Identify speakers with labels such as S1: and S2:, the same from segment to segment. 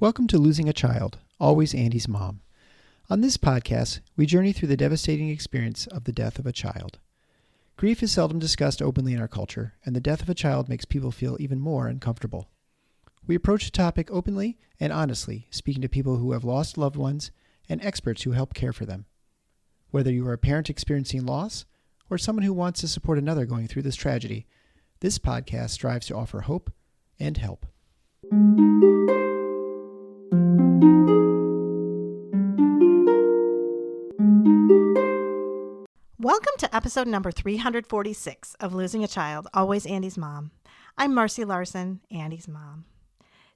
S1: Welcome to Losing a Child, Always Andy's Mom. On this podcast, we journey through the devastating experience of the death of a child. Grief is seldom discussed openly in our culture, and the death of a child makes people feel even more uncomfortable. We approach the topic openly and honestly, speaking to people who have lost loved ones and experts who help care for them. Whether you are a parent experiencing loss or someone who wants to support another going through this tragedy, this podcast strives to offer hope and help.
S2: Welcome to episode number 346 of Losing a Child, Always Andy's Mom. I'm Marcy Larson, Andy's mom.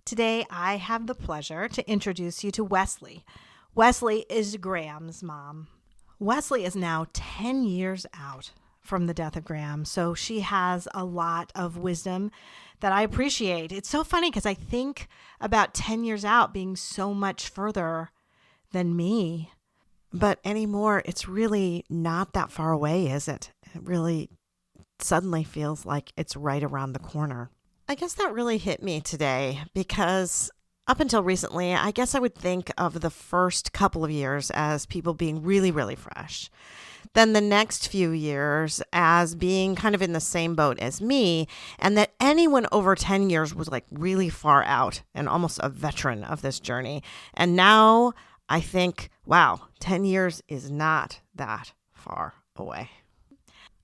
S2: Today, I have the pleasure to introduce you to Wesley. Wesley is Graham's mom. Wesley is now 10 years out from the death of Graham, so she has a lot of wisdom that I appreciate. It's so funny because I think about 10 years out being so much further than me. But anymore, it's really not that far away, is it? It really suddenly feels like it's right around the corner. I guess that really hit me today because up until recently, I guess I would think of the first couple of years as people being really, really fresh. Then the next few years as being kind of in the same boat as me, and that anyone over 10 years was like really far out and almost a veteran of this journey. And now I think, wow, 10 years is not that far away.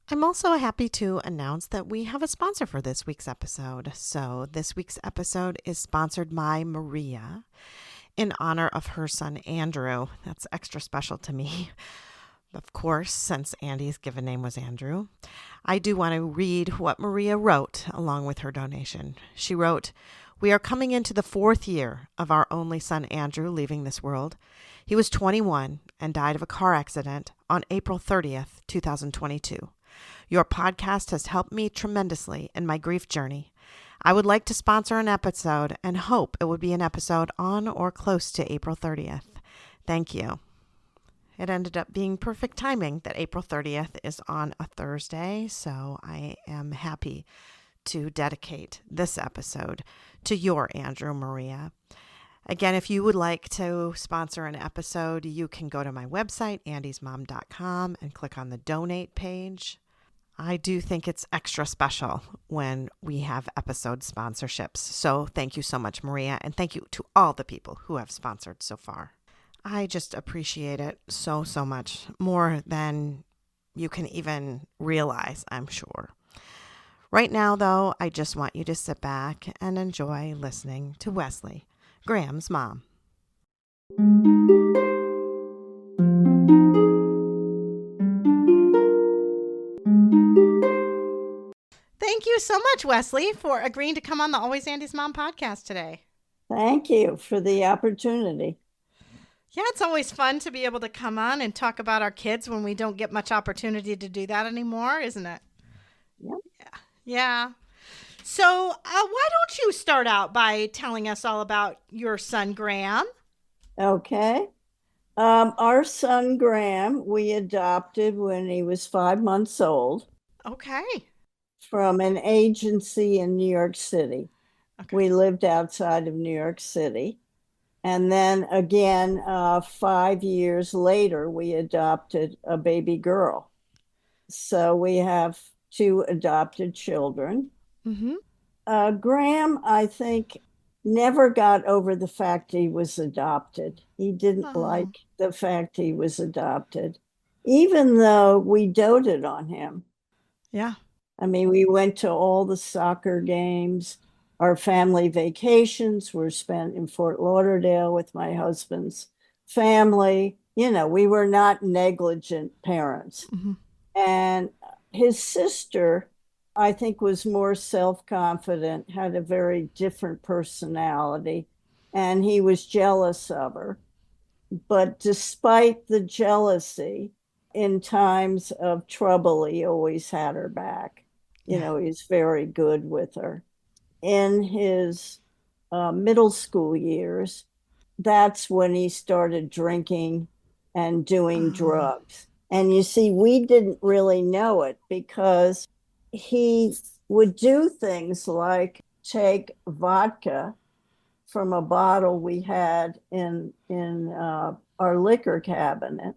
S2: I'm also happy to announce that we have a sponsor for this week's episode. So this week's episode is sponsored by Maria in honor of her son, Andrew. That's extra special to me, of course, since Andy's given name was Andrew. I do want to read what Maria wrote along with her donation. She wrote, "We are coming into the 4th year of our only son, Andrew, leaving this world. He was 21 and died of a car accident on April 30th, 2022. Your podcast has helped me tremendously in my grief journey. I would like to sponsor an episode and hope it would be an episode on or close to April 30th. Thank you." It ended up being perfect timing that April 30th is on a Thursday, so I am happy to dedicate this episode to your Andrew, Maria. Again, if you would like to sponsor an episode, you can go to my website, andysmom.com, and click on the donate page. I do think it's extra special when we have episode sponsorships. So thank you so much, Maria, and thank you to all the people who have sponsored so far. I just appreciate it so, so much, more than you can even realize, I'm sure. Right now, though, I just want you to sit back and enjoy listening to Wesley, Graham's mom. Thank you so much, Wesley, for agreeing to come on the Always Andy's Mom podcast today.
S3: Thank you for the opportunity.
S2: Yeah, it's always fun to be able to come on and talk about our kids when we don't get much opportunity to do that anymore, isn't it?
S3: Yep.
S2: Yeah. So why don't you start out by telling us all about your son, Graham?
S3: Okay. Our son, Graham, we adopted when he was 5 months old
S2: Okay.
S3: from an agency in New York City.
S2: Okay.
S3: We lived outside of New York City. And then again, 5 years later, we adopted a baby girl. So we have 2 adopted children.
S2: Mm-hmm.
S3: Graham, I think, never got over the fact he was adopted. He didn't like the fact he was adopted, even though we doted on him.
S2: Yeah.
S3: I mean, we went to all the soccer games. Our family vacations were spent in Fort Lauderdale with my husband's family. You know, we were not negligent parents.
S2: Mm-hmm.
S3: And his sister, I think, was more self-confident, had a very different personality, and he was jealous of her. But despite the jealousy, in times of trouble, he always had her back. You know, he's very good with her. In his middle school years, that's when he started drinking and doing drugs. And you see, we didn't really know it because he would do things like take vodka from a bottle we had in our liquor cabinet,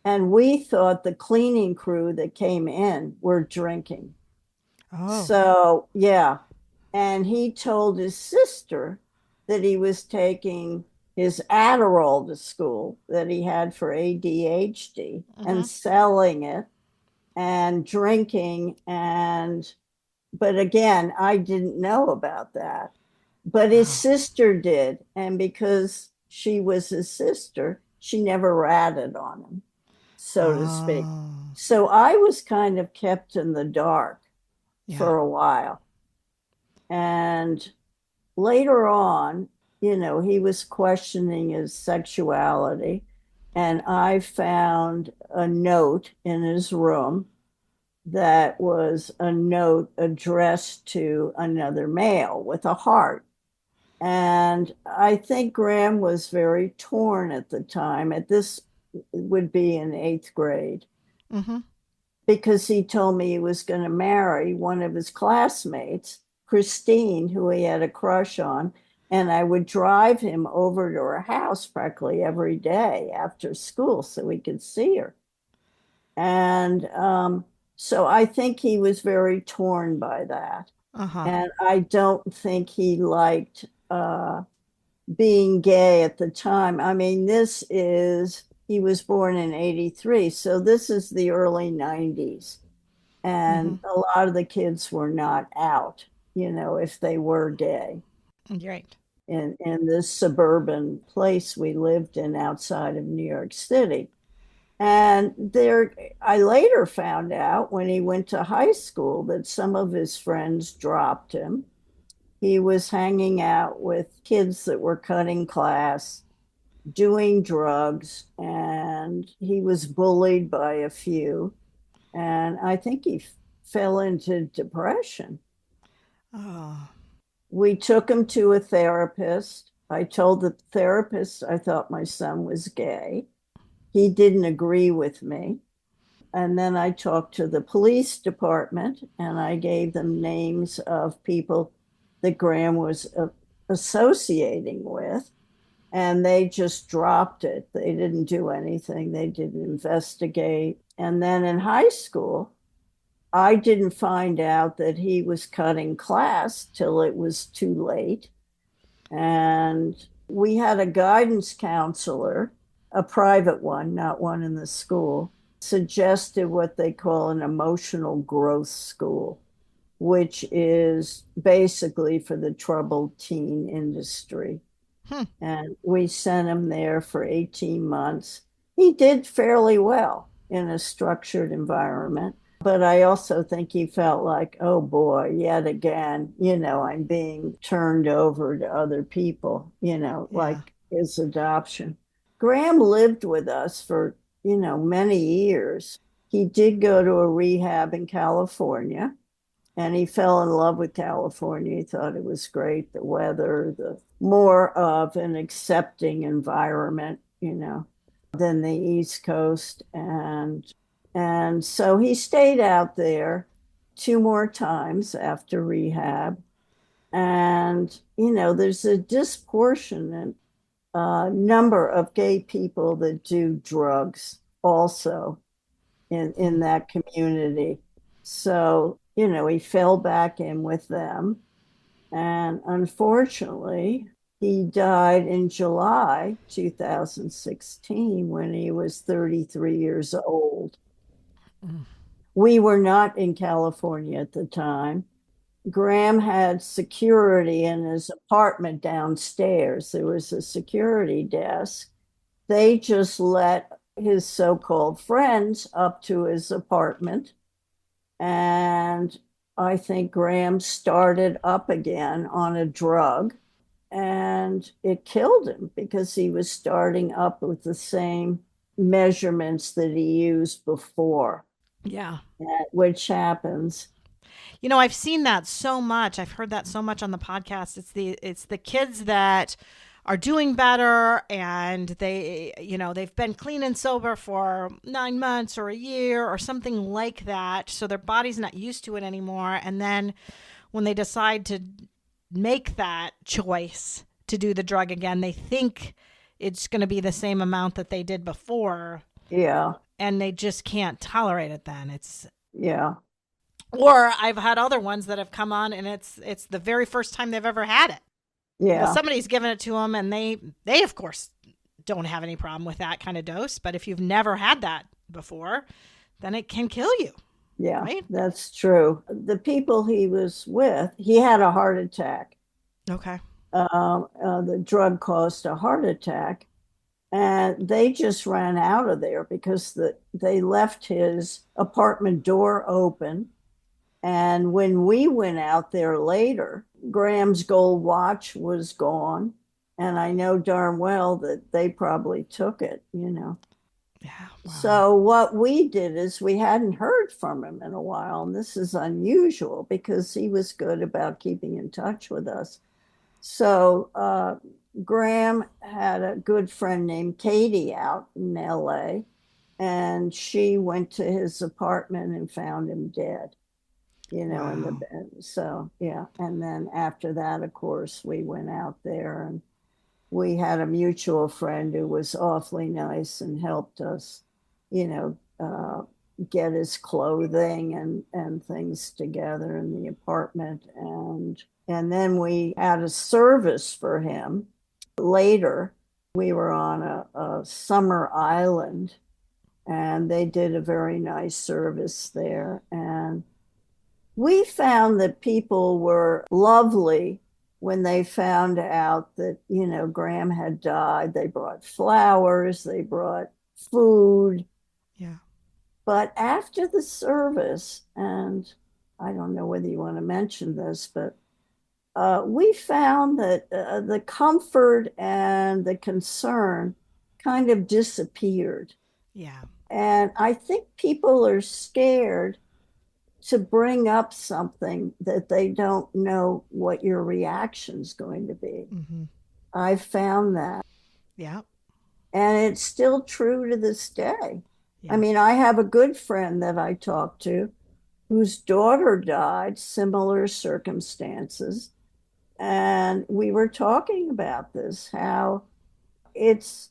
S3: and we thought the cleaning crew that came in were drinking.
S2: Oh.
S3: So, yeah. And he told his sister that he was taking his Adderall to school that he had for ADHD and selling it and drinking. But again, I didn't know about that. But his sister did. And because she was his sister, she never ratted on him, so to speak.
S2: Oh.
S3: So I was kind of kept in the dark
S2: Yeah.
S3: for a while. And later on, he was questioning his sexuality. And I found a note in his room that was a note addressed to another male with a heart. And I think Graham was very torn at the time. At this would be in 8th grade,
S2: Mm-hmm.
S3: because he told me he was going to marry one of his classmates, Christine, who he had a crush on. And I would drive him over to her house practically every day after school so we could see her. And so I think he was very torn by that.
S2: Uh-huh.
S3: And I don't think he liked being gay at the time. I mean, he was born in 83. So this is the early 90s. And a lot of the kids were not out, if they were gay
S2: You're right.
S3: in this suburban place we lived in outside of New York City. And I later found out when he went to high school that some of his friends dropped him. He was hanging out with kids that were cutting class, doing drugs, and he was bullied by a few. And I think he fell into depression.
S2: Oh.
S3: We took him to a therapist. I told the therapist I thought my son was gay. He didn't agree with me. And then I talked to the police department and I gave them names of people that Graham was associating with. And they just dropped it. They didn't do anything. They didn't investigate. And then in high school, I didn't find out that he was cutting class till it was too late. And we had a guidance counselor, a private one, not one in the school, suggested what they call an emotional growth school, which is basically for the troubled teen industry. And we sent him there for 18 months. He did fairly well in a structured environment. But I also think he felt like, oh boy, yet again, I'm being turned over to other people, like his adoption. Graham lived with us for, many years. He did go to a rehab in California and he fell in love with California. He thought it was great, the weather, the more of an accepting environment, than the East Coast. And so he stayed out there 2 more times after rehab. And, there's a disproportionate number of gay people that do drugs also in that community. So, he fell back in with them. And unfortunately, he died in July 2016 when he was 33 years old. We were not in California at the time. Graham had security in his apartment downstairs. There was a security desk. They just let his so-called friends up to his apartment. And I think Graham started up again on a drug and it killed him because he was starting up with the same measurements that he used before.
S2: Yeah.
S3: Which happens.
S2: I've seen that so much. I've heard that so much on the podcast. It's the kids that are doing better and they've been clean and sober for 9 months or a year or something like that. So their body's not used to it anymore. And then when they decide to make that choice to do the drug again. They think it's going to be the same amount that they did before,
S3: Yeah.
S2: and they just can't tolerate it then. It's
S3: Yeah.
S2: or I've had other ones that have come on and it's the very first time they've ever had it. Well,
S3: Yeah.
S2: somebody's given it to them and they of course don't have any problem with that kind of dose, but if you've never had that before, then it can kill you,
S3: Yeah.
S2: right?
S3: That's true. The people he was with, he had a heart attack.
S2: Okay.
S3: The drug caused a heart attack, and they just ran out of there because they left his apartment door open. And when we went out there later, Graham's gold watch was gone. And I know darn well that they probably took it, you know.
S2: Yeah. Wow.
S3: So what we did is we hadn't heard from him in a while. And this is unusual because he was good about keeping in touch with us. So Graham had a good friend named Katie out in LA, and she went to his apartment and found him dead, you know, in the
S2: Wow.
S3: bed. So, yeah. And then after that, of course, we went out there and we had a mutual friend who was awfully nice and helped us, you know, get his clothing and things together in the apartment. And then we had a service for him. Later, we were on a summer island and they did a very nice service there. And we found that people were lovely when they found out that, you know, Graham had died. They brought flowers, they brought food.
S2: Yeah.
S3: But after the service, and I don't know whether you want to mention this, but we found that the comfort and the concern kind of disappeared.
S2: Yeah.
S3: And I think people are scared to bring up something that they don't know what your reaction's going to be.
S2: Mm-hmm.
S3: I found that.
S2: Yeah.
S3: And it's still true to this day.
S2: Yeah.
S3: I mean, I have a good friend that I talk to whose daughter died, similar circumstances. And we were talking about this, how it's,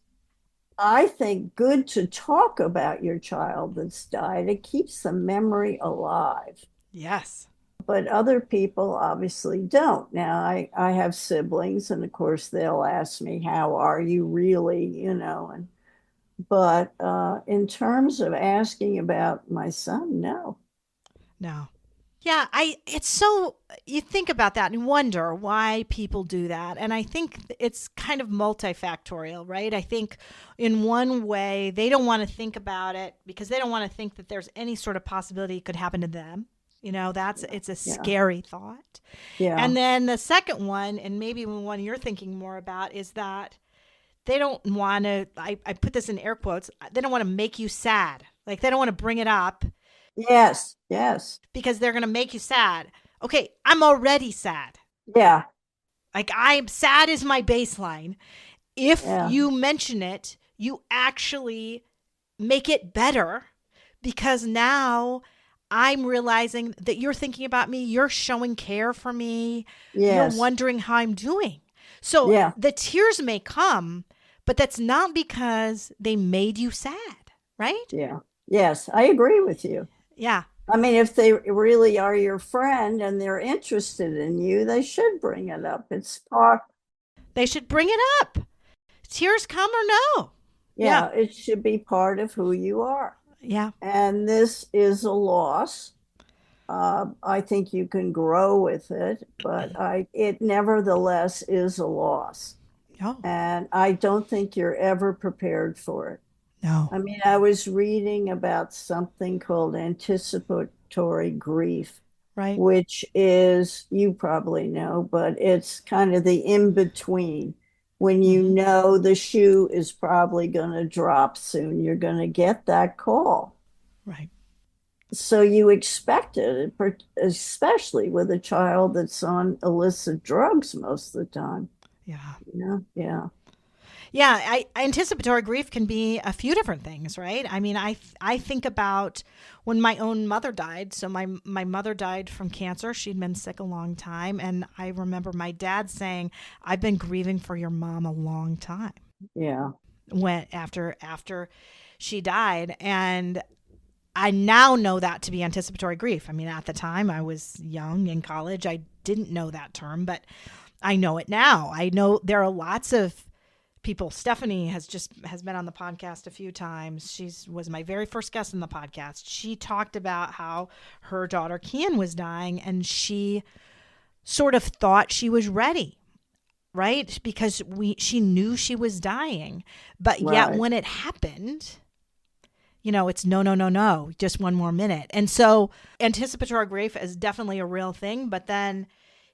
S3: I think, good to talk about your child that's died. It keeps the memory alive.
S2: Yes.
S3: But other people obviously don't. Now, I have siblings, and of course, they'll ask me, how are you really? You know, but in terms of asking about my son, no.
S2: No. Yeah, it's so you think about that and wonder why people do that. And I think it's kind of multifactorial, right? I think in one way they don't want to think about it because they don't want to think that there's any sort of possibility it could happen to them. You know, it's a scary thought.
S3: Yeah.
S2: And then the second one, and maybe one you're thinking more about, is that they don't want to, I put this in air quotes, they don't want to make you sad. Like they don't want to bring it up.
S3: Yes. Yes.
S2: Because they're going to make you sad. Okay, I'm already sad.
S3: Yeah.
S2: Like I'm sad is my baseline. If
S3: Yeah.
S2: you mention it, you actually make it better because now I'm realizing that you're thinking about me. You're showing care for me.
S3: Yes.
S2: You're wondering how I'm doing. So
S3: Yeah.
S2: the tears may come, but that's not because they made you sad, right?
S3: Yeah. Yes. I agree with you.
S2: Yeah.
S3: I mean, if they really are your friend and they're interested in you, they should bring it up. It's part.
S2: They should bring it up. Tears come or no.
S3: Yeah, it should be part of who you are.
S2: Yeah.
S3: And this is a loss. I think you can grow with it, but it nevertheless is a loss.
S2: Oh.
S3: And I don't think you're ever prepared for it.
S2: No.
S3: I mean, I was reading about something called anticipatory grief,
S2: Right.
S3: which is, you probably know, but it's kind of the in between. When you know the shoe is probably going to drop soon, you're going to get that call.
S2: Right.
S3: So you expect it, especially with a child that's on illicit drugs most of the time.
S2: Yeah.
S3: You know? Yeah.
S2: Yeah, anticipatory grief can be a few different things, right? I mean, I think about when my own mother died. So my mother died from cancer. She'd been sick a long time. And I remember my dad saying, I've been grieving for your mom a long time
S3: Yeah.
S2: when after she died. And I now know that to be anticipatory grief. I mean, at the time I was young in college. I didn't know that term, but I know it now. I know there are lots of people. Stephanie has been on the podcast a few times. Was my very first guest in the podcast. She talked about how her daughter Kian was dying, and she sort of thought she was ready, right? Because she knew she was dying, but yet
S3: Right.
S2: when it happened, it's no, just one more minute. And so anticipatory grief is definitely a real thing, but then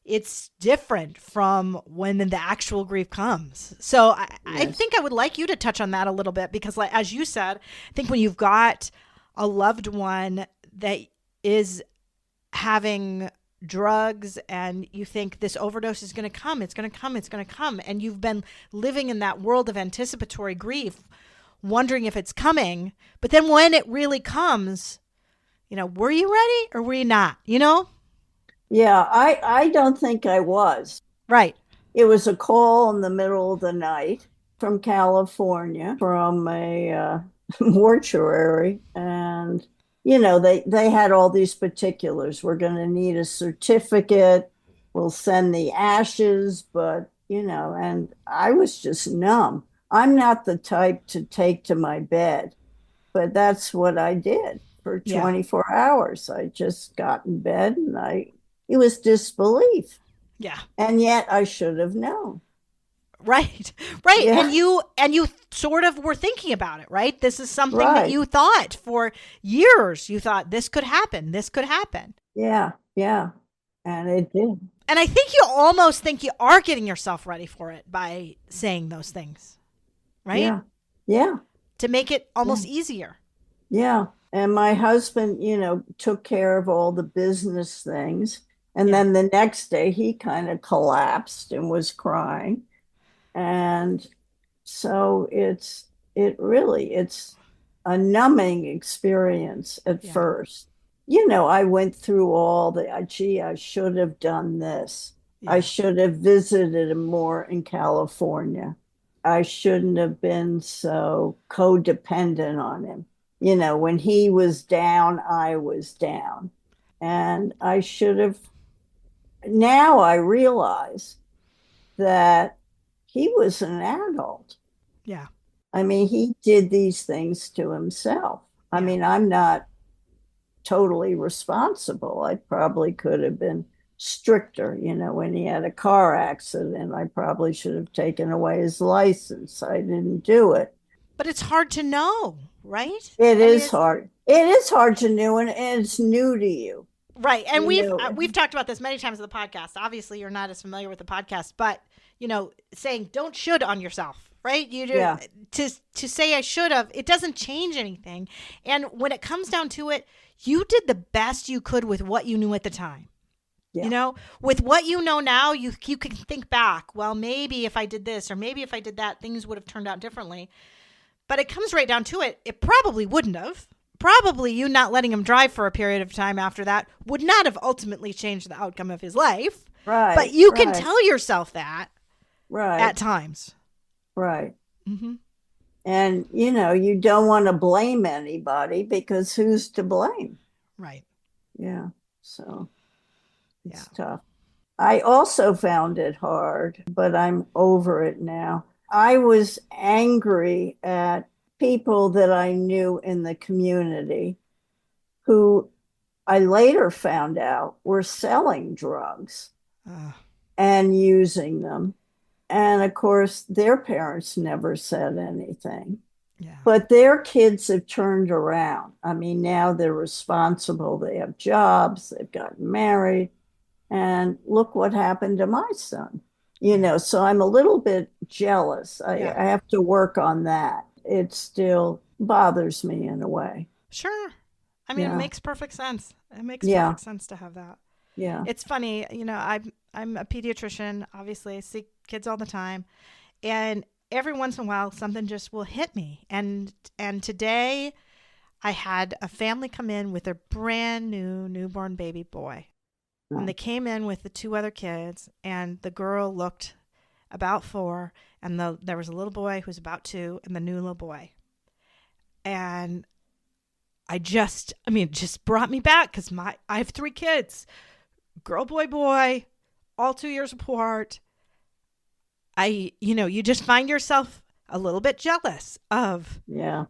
S2: it's different from when the actual grief comes. So I
S3: Yes.
S2: think I would like you to touch on that a little bit, because like, as you said, I think when you've got a loved one that is having drugs and you think this overdose is going to come, it's going to come, it's going to come. And you've been living in that world of anticipatory grief, wondering if it's coming. But then when it really comes, were you ready or were you not,
S3: Yeah, I don't think I was.
S2: Right.
S3: It was a call in the middle of the night from California, from a mortuary. And, they had all these particulars. We're going to need a certificate. We'll send the ashes, but, and I was just numb. I'm not the type to take to my bed, but that's what I did for
S2: Yeah.
S3: 24 hours. I just got in bed and it was disbelief.
S2: Yeah.
S3: And yet I should have known.
S2: Right. Right.
S3: Yeah.
S2: And you sort of were thinking about it, right? This is something that
S3: Right.
S2: you thought for years. You thought this could happen. This could happen.
S3: Yeah. Yeah. And it did.
S2: And I think you almost think you are getting yourself ready for it by saying those things, right?
S3: Yeah. Yeah.
S2: To make it almost easier.
S3: Yeah. And my husband, took care of all the business things. And
S2: Yeah.
S3: then the next day he kind of collapsed and was crying. And so it's a numbing experience at
S2: Yeah.
S3: first. I went through all gee, I should have done this. I
S2: Yeah.
S3: should have visited him more in California. I shouldn't have been so codependent on him. When he was down, I was down. And I should have. Now I realize that he was an adult.
S2: Yeah.
S3: I mean, he did these things to himself. I
S2: Yeah.
S3: mean, I'm not totally responsible. I probably could have been stricter. When he had a car accident, I probably should have taken away his license. I didn't do it.
S2: But it's hard to know, right?
S3: It is hard. It is hard to know, and it's new to you.
S2: Right. And
S3: You
S2: we've talked about this many times in the podcast. Obviously, you're not as familiar with the podcast, but saying don't should on yourself, right? You do
S3: Yeah.
S2: to say I should have, it doesn't change anything. And when it comes down to it, you did the best you could with what you knew at the time.
S3: Yeah.
S2: With what you know now, you can think back, well, maybe if I did this or maybe if I did that, things would have turned out differently. But it comes right down to it. It probably wouldn't have. Probably you not letting him drive for a period of time after that would not have ultimately changed the outcome of his life.
S3: Right.
S2: But you can
S3: right,
S2: tell yourself that
S3: right.
S2: at times.
S3: Right.
S2: Mm-hmm.
S3: And, you don't want to blame anybody because who's to blame?
S2: Right.
S3: Yeah. So it's
S2: Yeah.
S3: tough. I also found it hard, but I'm over it now. I was angry at people that I knew in the community who I later found out were selling drugs and using them. And of course, their parents never said anything.
S2: Yeah.
S3: But their kids have turned around. I mean, now they're responsible. They have jobs. They've gotten married. And look what happened to my son. So I'm a little bit jealous. I have to work on that. It still bothers me in a way.
S2: Sure. I mean,
S3: Yeah.
S2: it makes perfect sense. It makes
S3: Yeah.
S2: perfect sense to have that.
S3: Yeah.
S2: It's funny, I'm a pediatrician. Obviously, I see kids all the time, and every once in a while, something just will hit me. And today I had a family come in with a brand new newborn baby boy. And they came in with the two other kids, and the girl looked about 4, and there was a little boy who was about 2, and the new little boy. And it just brought me back because I have 3 kids, girl, boy, all 2 years apart. You just find yourself a little bit jealous of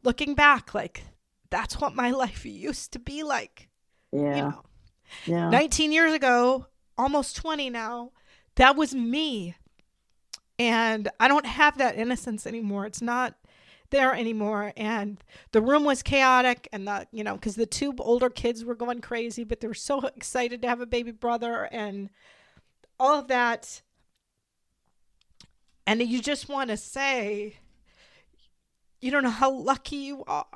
S2: looking back, like that's what my life used to be like.
S3: Yeah.
S2: 19 years ago, almost 20 now, that was me. And I don't have that innocence anymore. It's not there anymore. And the room was chaotic, and because the 2 older kids were going crazy, but they were so excited to have a baby brother and all of that. And you just want to say, you don't know how lucky you are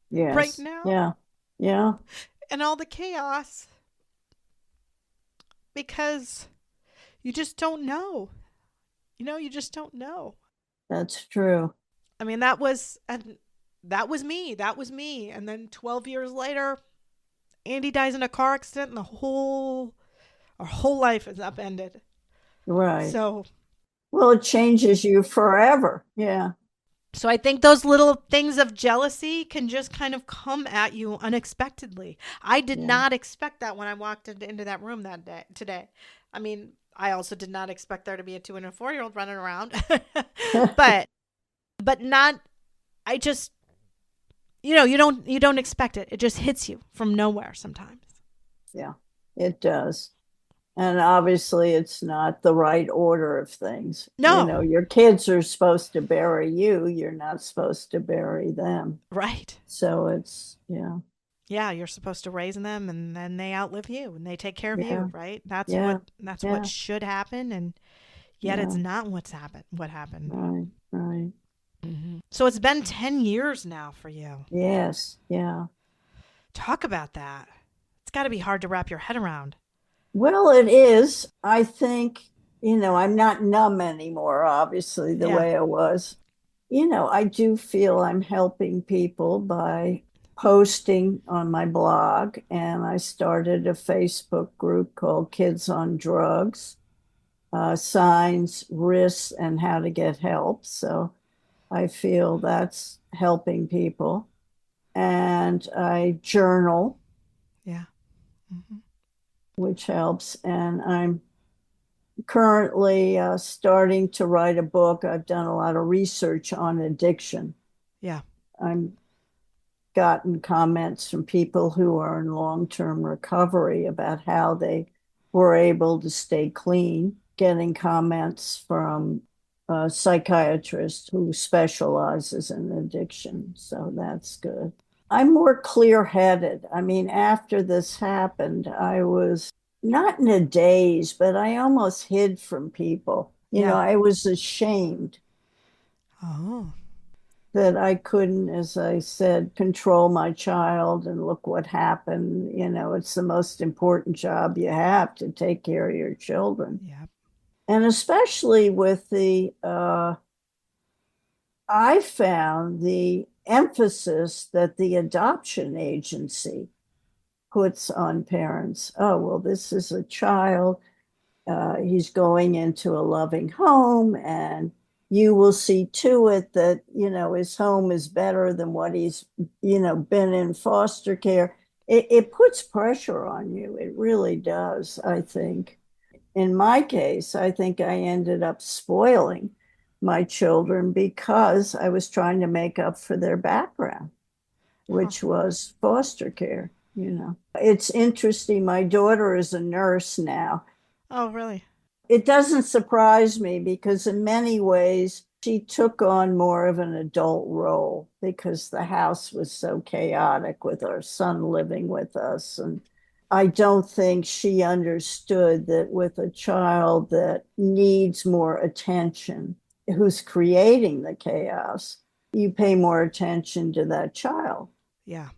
S2: right now.
S3: Yeah.
S2: And all the chaos, because you just don't know. You just don't know.
S3: That's true.
S2: I mean, that was me. That was me. And then 12 years later, Andy dies in a car accident, and our whole life is upended.
S3: Right.
S2: So,
S3: well, it changes you forever. Yeah.
S2: So I think those little things of jealousy can just kind of come at you unexpectedly. I did not expect that when I walked into that room today. I mean, I also did not expect there to be a 2 and a 4-year-old running around, but not. I just, you don't expect it. It just hits you from nowhere sometimes.
S3: Yeah, it does. And obviously, it's not the right order of things.
S2: No.
S3: Your kids are supposed to bury you. You're not supposed to bury them.
S2: Right.
S3: So it's,
S2: Yeah, you're supposed to raise them, and then they outlive you, and they take care of you, right? That's what should happen, and yet it's not what happened.
S3: Right.
S2: Mm-hmm. So it's been 10 years now for you.
S3: Yes, yeah.
S2: Talk about that. It's got to be hard to wrap your head around.
S3: Well, it is. I think, I'm not numb anymore, obviously, the way I was. I do feel I'm helping people by posting on my blog, and I started a Facebook group called Kids on Drugs, Signs, Risks, and How to Get Help. So I feel that's helping people. And I journal.
S2: Yeah. Mm-hmm.
S3: Which helps. And I'm currently starting to write a book. I've done a lot of research on addiction.
S2: Yeah.
S3: I've gotten comments from people who are in long-term recovery about how they were able to stay clean, getting comments from a psychiatrist who specializes in addiction. So that's good. I'm more clear-headed. I mean, after this happened, I was not in a daze, but I almost hid from people. I was ashamed that I couldn't, as I said, control my child, and look what happened. It's the most important job you have, to take care of your children.
S2: Yeah.
S3: And especially with I found the emphasis that the adoption agency puts on parents. Oh, well, this is a child. He's going into a loving home, and you will see to it that, his home is better than what he's, been in foster care. It puts pressure on you. It really does, I think. In my case, I think I ended up spoiling my children because I was trying to make up for their background, which was foster care. It's interesting. My daughter is a nurse now.
S2: Oh, really?
S3: It doesn't surprise me, because in many ways she took on more of an adult role, because the house was so chaotic with our son living with us. And I don't think she understood that with a child that needs more attention, who's creating the chaos, you pay more attention to that child.
S2: Yeah.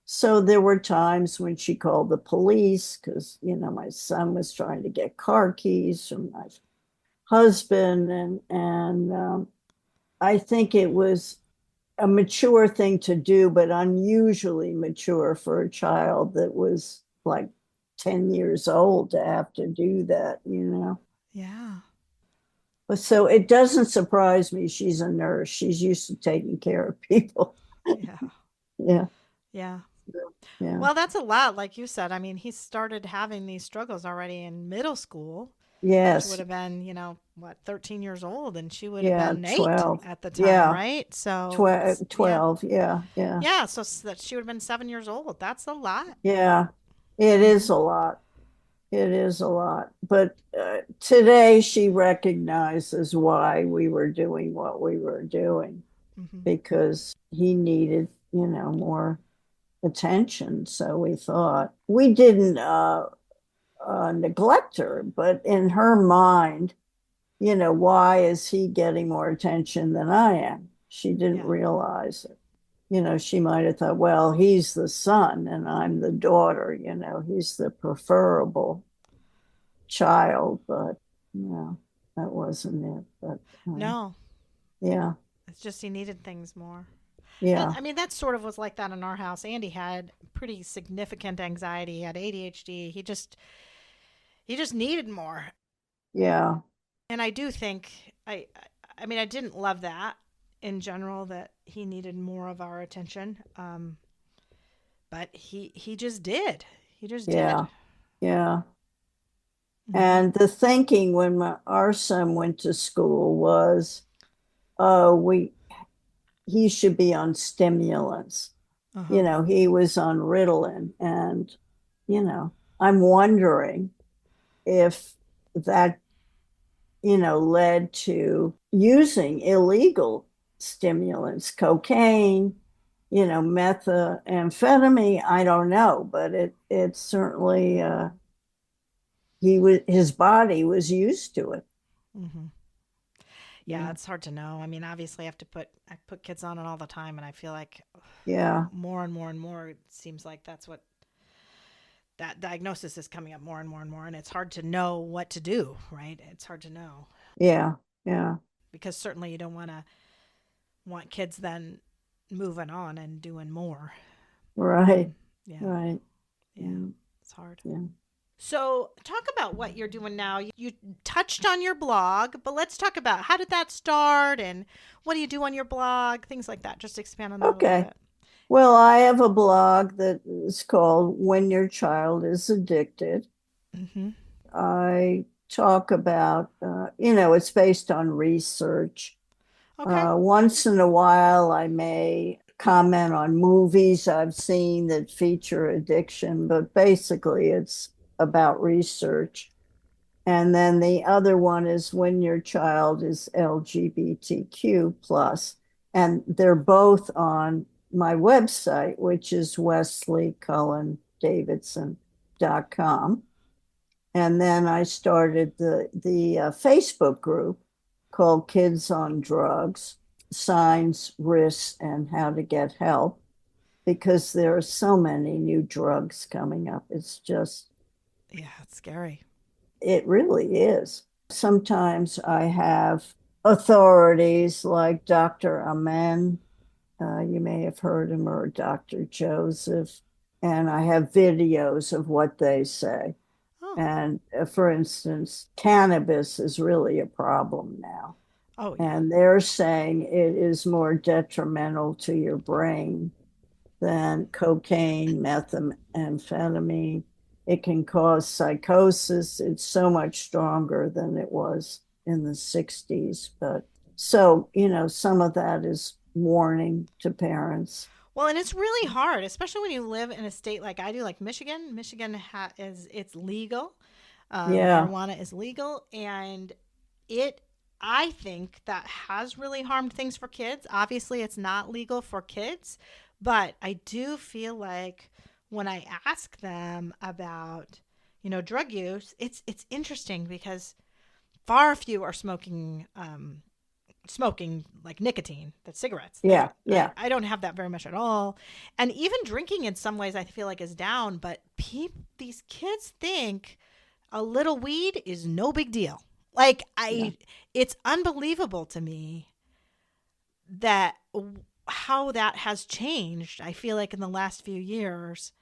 S3: So there were times when she called the police because, my son was trying to get car keys from my husband. And I think it was a mature thing to do, but unusually mature for a child that was like 10 years old to have to do that, you know.
S2: Yeah.
S3: But so it doesn't surprise me. She's a nurse. She's used to taking care of people.
S2: Yeah.
S3: Yeah.
S2: Yeah.
S3: Yeah.
S2: Well, that's a lot, like you said. I mean, he started having these struggles already in middle school, which would
S3: Yes.
S2: have been, 13 years old, and she would have
S3: Yeah.
S2: been 8
S3: 12.
S2: at the time,
S3: Yeah.
S2: right? So,
S3: 12.
S2: yeah.
S3: 12. Yeah. Yeah.
S2: Yeah. So that she would have been 7 years old. That's a lot.
S3: Yeah. It is
S2: Hmm.
S3: a lot. It is a lot. But today she recognizes why we were doing what we were doing
S2: Hmm.
S3: because he needed, more attention. So we thought we didn't neglect her, but in her mind, why is he getting more attention than I am? She didn't
S2: Yeah.
S3: realize it. She might have thought, well, he's the son and I'm the daughter, he's the preferable child, but no, that wasn't it. But
S2: No,
S3: yeah,
S2: it's just he needed things more. And
S3: yeah,
S2: I mean, that sort of was like that in our house. Andy had pretty significant anxiety, he had ADHD. He just needed more.
S3: yeah,
S2: And I do think I mean, I didn't love that in general that he needed more of our attention. But he just did. He just did.
S3: yeah, yeah.
S2: Hmm.
S3: And the thinking when our son went to school was, oh, he should be on stimulants.
S2: Uh-huh.
S3: He was on Ritalin, and you know, I'm wondering if that led to using illegal stimulants, cocaine, methamphetamine. I don't know, but it certainly his body was used to it.
S2: Hmm. Yeah,
S3: Yeah,
S2: it's hard to know. I mean, obviously, I put kids on it all the time, and I feel like
S3: yeah,
S2: more and more and more, it seems like that's what that diagnosis is coming up more and more and more, and it's hard to know what to do. Right? It's hard to know
S3: yeah, yeah.
S2: because certainly you don't want kids then moving on and doing more.
S3: Right,
S2: Yeah,
S3: right.
S2: yeah,
S3: Yeah,
S2: it's hard.
S3: yeah.
S2: So, talk about what you're doing now. You touched on your blog, but let's talk about how did that start and what do you do on your blog, things like that. Just expand on that a little
S3: Okay.
S2: bit.
S3: Well, I have a blog that is called When Your Child is Addicted.
S2: Mm-hmm.
S3: I talk about, it's based on research.
S2: Okay.
S3: Once in a while, I may comment on movies I've seen that feature addiction, but basically it's about research. And then the other one is When Your Child is LGBTQ plus. And they're both on my website, which is wesleycullendavidson.com. And then I started the Facebook group called Kids on Drugs, Signs, Risks, and How to Get Help, because there are so many new drugs coming up. It's just,
S2: Yeah, it's scary.
S3: it really is. Sometimes I have authorities like Dr. Amen, you may have heard him, or Dr. Joseph, and I have videos of what they say.
S2: Oh,
S3: And for instance, cannabis is really a problem now.
S2: oh yeah.
S3: And they're saying it is more detrimental to your brain than cocaine, methamphetamine. It can cause psychosis. It's so much stronger than it was in the 60s. But so, some of that is warning to parents.
S2: Well, and it's really hard, especially when you live in a state like I do, like Michigan. Michigan is it's legal.
S3: Yeah,
S2: Marijuana is legal, and it I think that has really harmed things for kids. Obviously, it's not legal for kids, but I do feel like when I ask them about drug use, it's interesting because far few are smoking like nicotine, that's cigarettes.
S3: yeah,
S2: I,
S3: yeah,
S2: I don't have that very much at all. And even drinking in some ways I feel like is down, but these kids think a little weed is no big deal. Like
S3: yeah,
S2: it's unbelievable to me that how that has changed, I feel like, in the last few years,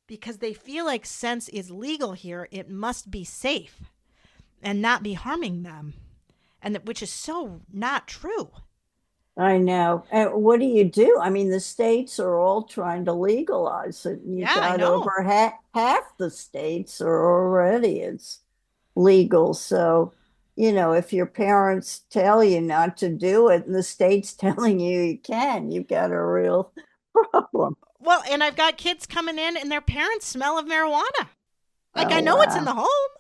S2: because they feel like since it's legal here, it must be safe and not be harming them, and which is so not true.
S3: I know. And what do you do? I mean, the states are all trying to legalize it. You
S2: Yeah, I
S3: got
S2: know.
S3: over half the states are already it's legal. So, if your parents tell you not to do it and the state's telling you can, you've got a real problem.
S2: Well, and I've got kids coming in and their parents smell of marijuana. Like,
S3: Oh,
S2: I know it's in
S3: wow.
S2: the home.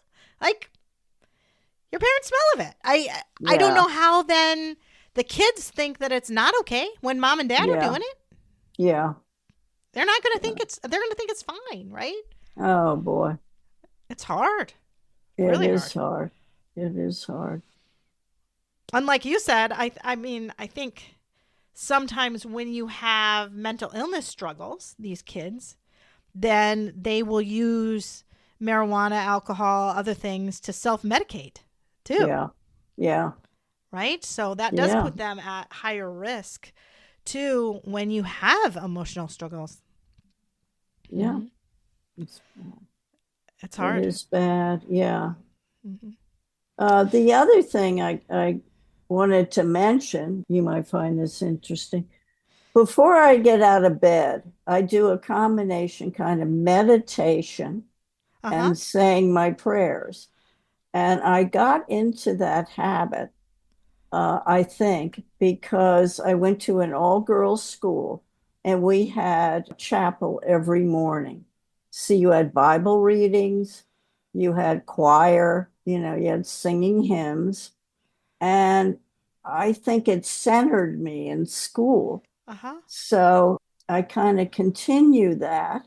S2: Like, your parents smell of it. I don't
S3: Yeah.
S2: know how then the kids think that it's not okay when mom and dad are
S3: Yeah.
S2: doing it.
S3: Yeah.
S2: They're not going to think they're going to think it's fine, right?
S3: Oh, boy.
S2: It's hard.
S3: It
S2: Really
S3: is
S2: hard.
S3: hard. It is hard.
S2: And like you said, I mean, I think sometimes when you have mental illness struggles, these kids, then they will use marijuana, alcohol, other things to self-medicate too,
S3: Yeah. Yeah.
S2: right? So that does
S3: Yeah.
S2: put them at higher risk too when you have emotional struggles.
S3: Yeah.
S2: Mhm.
S3: It's,
S2: It's
S3: it
S2: hard.
S3: is bad. Yeah.
S2: Hmm.
S3: The other thing I wanted to mention, you might find this interesting. Before I get out of bed, I do a combination kind of meditation
S2: Uh-huh.
S3: and saying my prayers. And I got into that habit, I think, because I went to an all-girls school and we had chapel every morning. So you had Bible readings, you had choir, you had singing hymns. And I think it centered me in school.
S2: Uh-huh.
S3: So I kind of continue that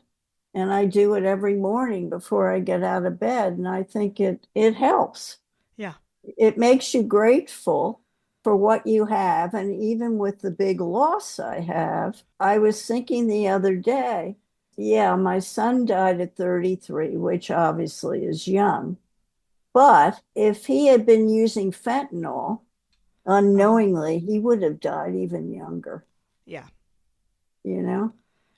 S3: and I do it every morning before I get out of bed. And I think it helps.
S2: Yeah.
S3: It makes you grateful for what you have. And even with the big loss I have, I was thinking the other day, yeah, my son died at 33, which obviously is young. But if he had been using fentanyl
S2: Uh-huh.
S3: unknowingly, he would have died even younger,
S2: Yeah.
S3: you know?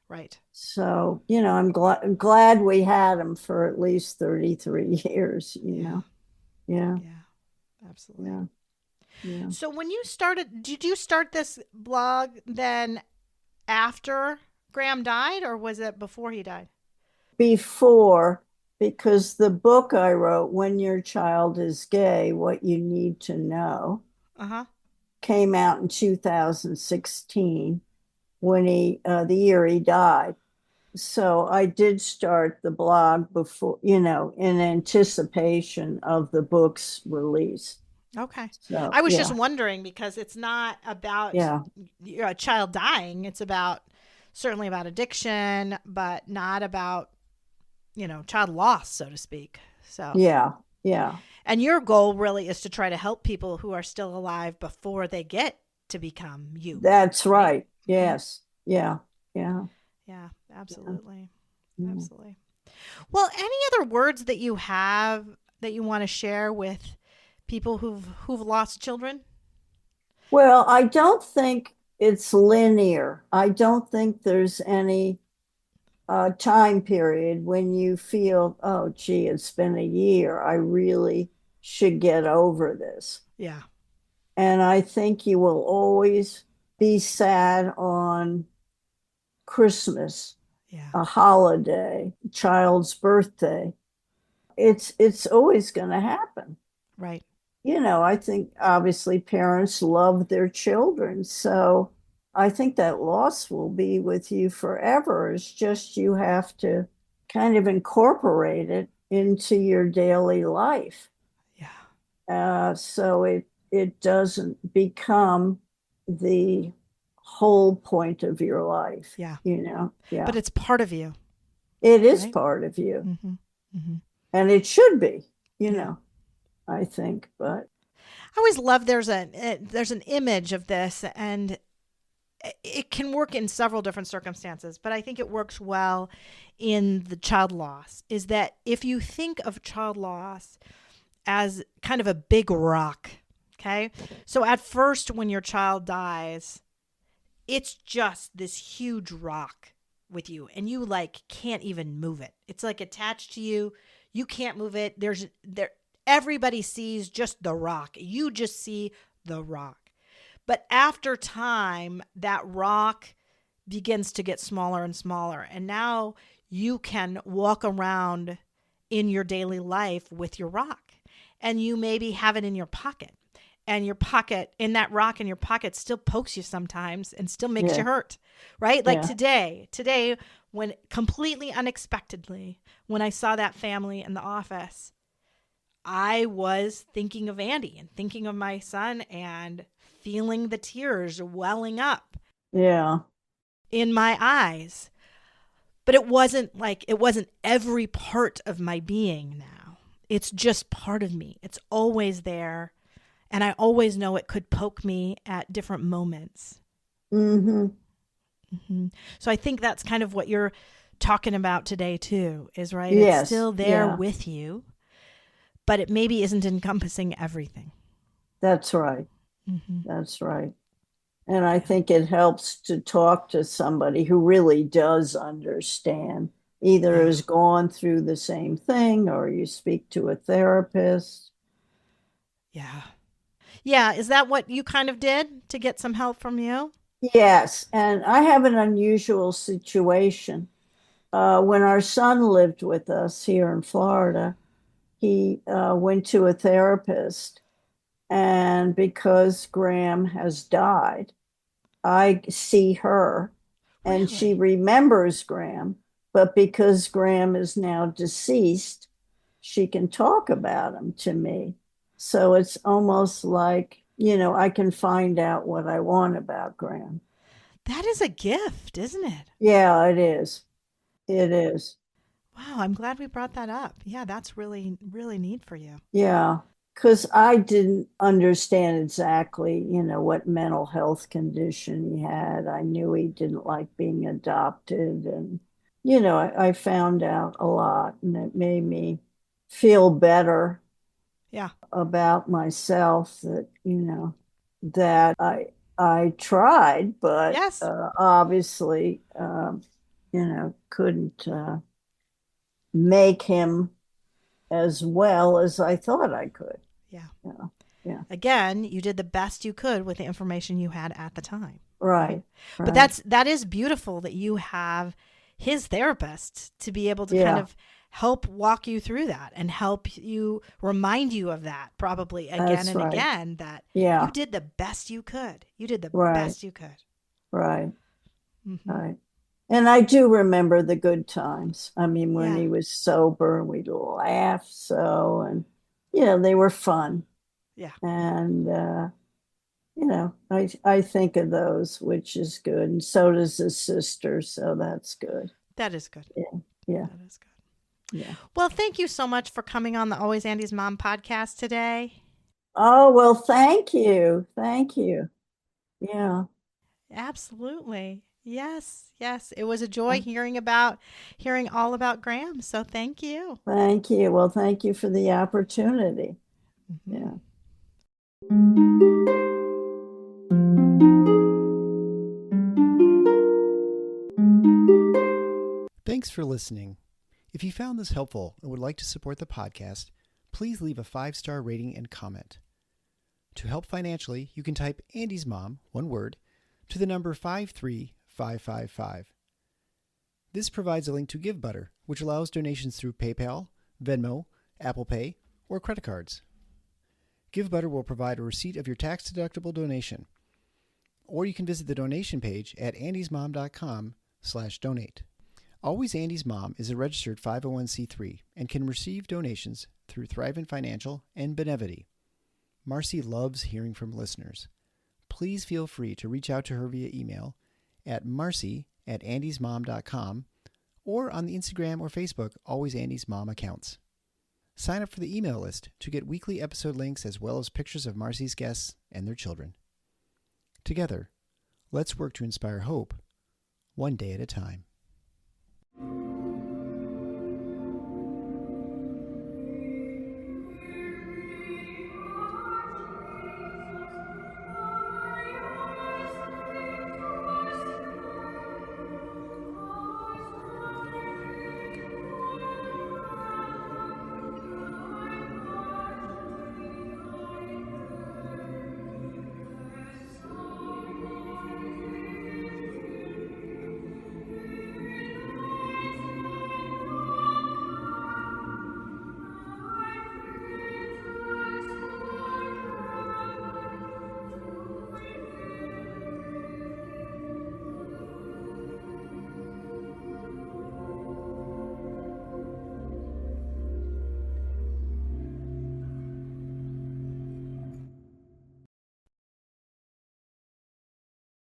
S2: Right.
S3: So, I'm glad we had him for at least 33 years,
S2: Yeah.
S3: Yeah,
S2: Yeah. Absolutely.
S3: yeah, yeah.
S2: So when you started, did you start this blog then after Graham died, or was it before he died?
S3: Before, because the book I wrote, When Your Child is Gay, What You Need to Know,
S2: Uh-huh.
S3: came out in 2016 when the year he died. So I did start the blog before, in anticipation of the book's release.
S2: Okay.
S3: So
S2: I was just
S3: yeah,
S2: wondering because it's not about
S3: yeah,
S2: a child dying. It's about certainly about addiction, but not about, child loss, so to speak. So,
S3: yeah, yeah.
S2: and your goal really is to try to help people who are still alive before they get to become you,
S3: That's
S2: right?
S3: right.
S2: Hmm.
S3: Yes. Yeah. Yeah.
S2: Yeah,
S3: Yeah.
S2: absolutely.
S3: Yeah.
S2: Absolutely. Well, any other words that you have that you want to share with people who've lost children?
S3: Well, I don't think it's linear. I don't think there's any time period when you feel, oh, gee, it's been a year. I really should get over this.
S2: Yeah.
S3: And I think you will always be sad on Christmas,
S2: Yeah.
S3: a holiday, child's birthday. It's always going to happen.
S2: Right.
S3: I think obviously parents love their children. So I think that loss will be with you forever. It's just you have to kind of incorporate it into your daily life.
S2: Yeah.
S3: So it doesn't become the whole point of your life,
S2: Yeah.
S3: Yeah.
S2: But it's part of you,
S3: It is
S2: right?
S3: part of you.
S2: Mm-hmm. Mm-hmm.
S3: And it should be,
S2: Yeah.
S3: I think. But
S2: I always love there's an image of this, and it can work in several different circumstances, but I think it works well in the child loss. Is that if you think of child loss as kind of a big rock, okay? So at first, when your child dies, it's just this huge rock with you, and you like can't even move it. It's like attached to you. You can't move it. Everybody sees just the rock. You just see the rock. But after time, that rock begins to get smaller and smaller. And now you can walk around in your daily life with your rock. And you maybe have it in your pocket. And your pocket, in that rock in your pocket, still pokes you sometimes and still makes you hurt, right? Like today, when completely unexpectedly, when I saw that family in the office, I was thinking of Andy and thinking of my son and feeling the tears welling up in my eyes. But it wasn't every part of my being now. It's just part of me. It's always there. And I always know it could poke me at different moments.
S3: Mm-hmm.
S2: Mm-hmm. So I think that's kind of what you're talking about today too, is right?
S3: Yes.
S2: It's still there with you, but it maybe isn't encompassing everything.
S3: That's right.
S2: Mm-hmm.
S3: That's right. And I think it helps to talk to somebody who really does understand, either has gone through the same thing or you speak to a therapist.
S2: Yeah. Yeah. Is that what you kind of did to get some help from you?
S3: Yes. And I have an unusual situation. When our son lived with us here in Florida, he went to a therapist. And because Graham has died, I see her and she remembers Graham. But because Graham is now deceased, she can talk about him to me. So it's almost like, I can find out what I want about Graham.
S2: That is a gift, isn't it?
S3: Yeah, it is. It is.
S2: Wow, I'm glad we brought that up. Yeah, that's really, really neat for you.
S3: Yeah, because I didn't understand exactly, what mental health condition he had. I knew he didn't like being adopted. And, I found out a lot and it made me feel better about myself that, that I tried, but obviously, couldn't make him as well as I thought I could.
S2: Yeah. Again, you did the best you could with the information you had at the time.
S3: Right.
S2: But that is beautiful that you have his therapist to be able to kind of help walk you through that and help you remind you of that probably again and again, that you did the best you could. You did the best you could.
S3: Right. Mm-hmm. Right. And I do remember the good times. I mean, when he was sober, we'd laugh so, and, they were fun.
S2: Yeah.
S3: And, I think of those, which is good. And so does his sister. So that's good.
S2: That is good.
S3: Yeah. Yeah.
S2: That is good.
S3: Yeah.
S2: Well, thank you so much for coming on the Always Andy's Mom podcast today.
S3: Oh, well, thank you. Thank you. Yeah.
S2: Absolutely. Yes. Yes. It was a joy hearing all about Graham. So thank you.
S3: Thank you. Well, thank you for the opportunity. Mm-hmm. Yeah.
S1: Thanks for listening. If you found this helpful and would like to support the podcast, please leave a 5-star rating and comment. To help financially, you can type Andy's Mom, one word, to the number 53555. This provides a link to GiveButter, which allows donations through PayPal, Venmo, Apple Pay, or credit cards. GiveButter will provide a receipt of your tax-deductible donation, or you can visit the donation page at andysmom.com/donate. Always Andy's Mom is a registered 501c3 and can receive donations through Thrivent Financial and Benevity. Marcy loves hearing from listeners. Please feel free to reach out to her via email at marcy@andysmom.com or on the Instagram or Facebook Always Andy's Mom accounts. Sign up for the email list to get weekly episode links as well as pictures of Marcy's guests and their children. Together, let's work to inspire hope, one day at a time.